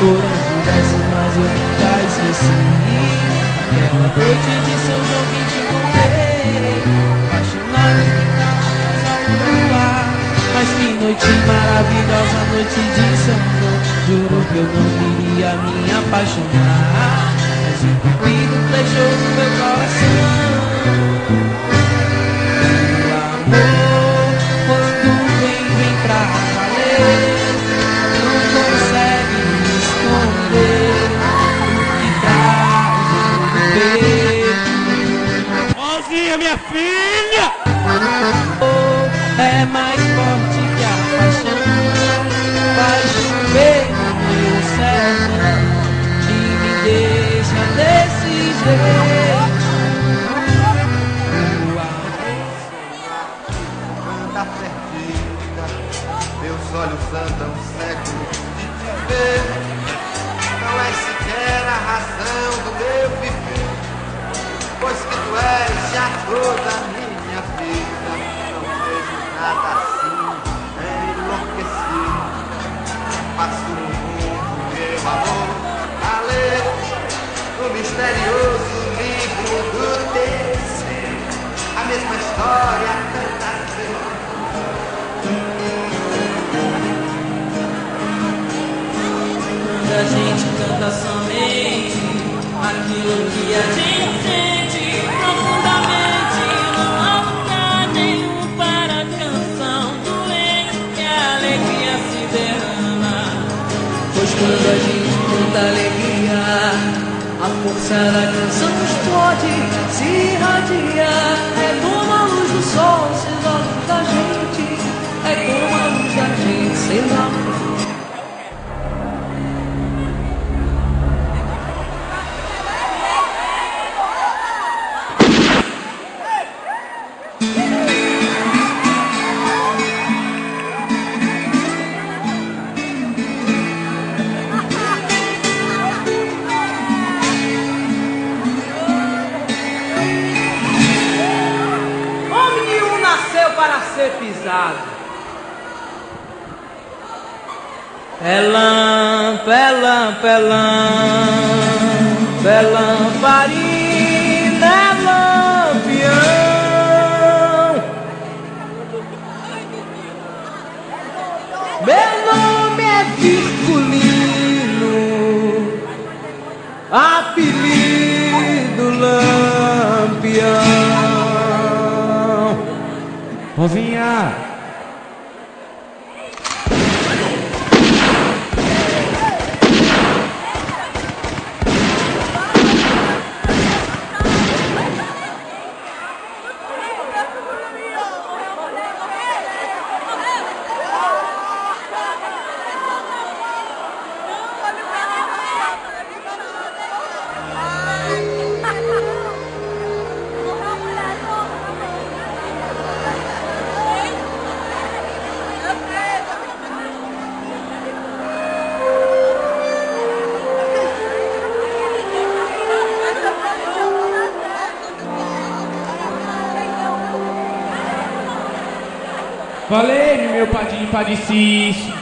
Foram diversas, mas eu nunca esqueci aquela noite de São João que te encontrei, apaixonados pintadas ao luar. Mas que noite maravilhosa, noite de São João. Juro que eu não iria me apaixonar, mas o cupido flechou no meu coração. O amor, quando vem pra valer, não consegue esconder o que traz no peito. Rosinha, minha filha! É mais forte que a paixão, vai chover no meu sertão e me deixa desse jeito. Anda perdida, meus olhos andam cegos de te ver. Não és sequer a razão do meu viver, pois que tu és já toda a minha vida. Não vejo nada assim, enlouquecido. Passo no mundo, meu amor, a ler o misterioso livro do teu ser, a mesma história tantas vezes. Quando a gente canta somente aquilo que a gente sente profundamente, não há lugar nenhum para a canção doente que a alegria se derrama. Pois quando a gente canta alegria, a força da canção explode, se irradia. É como a luz do sol sendo a luz da gente, é como a luz da gente sendo a luz. Para ser pisado. É lampa, é lampa, é lampa, é lamparina, é lampião. Meu nome é Virgulino, apelido Lampião. Rosinha! Falei, meu padrinho padecício.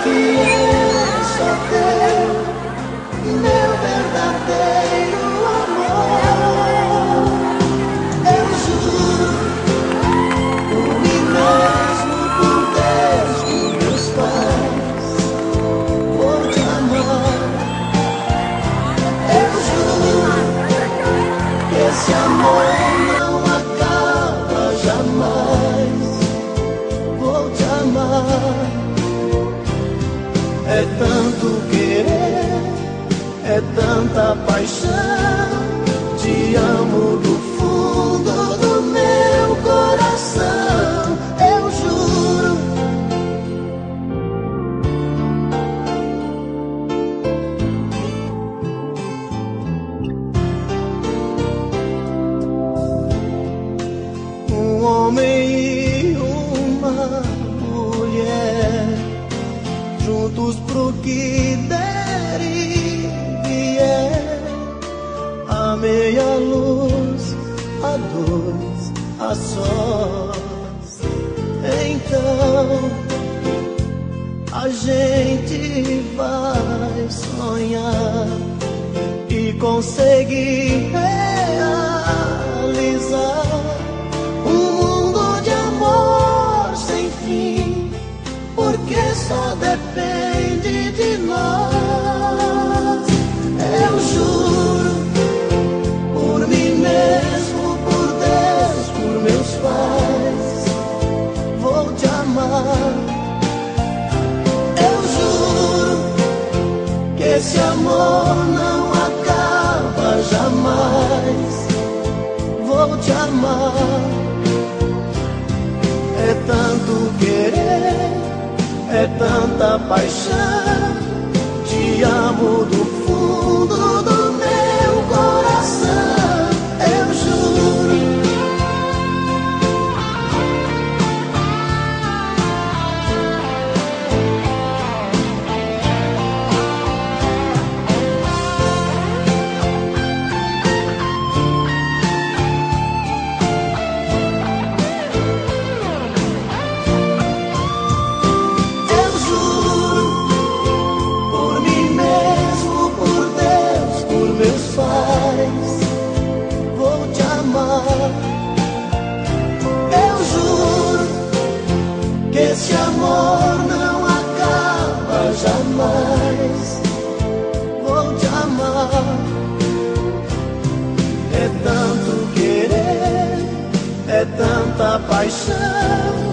que é só teu, meu verdadeiro amor. Eu juro por mim mesmo, por Deus, por meus pais, vou te amar. Eu juro que esse amor não acaba jamais, vou te amar. É tanto querer, é tanta paixão, te amo do fundo do meu coração, eu juro. Um homem e uma mulher, juntos pro que der e vier, a meia luz, a dois, a sós. Então a gente vai sonhar e conseguir realizar um mundo de amor sem fim, porque só depende de nós. Eu juro por mim mesmo, por Deus, por meus pais, vou te amar. Eu juro que esse amor não acaba jamais, vou te amar. É tanto querer, é tanta paixão, te amo do fundo do meu coração, eu juro. Vou te amar. Eu juro que esse amor não acaba jamais, vou te amar. É tanto querer, é tanta paixão,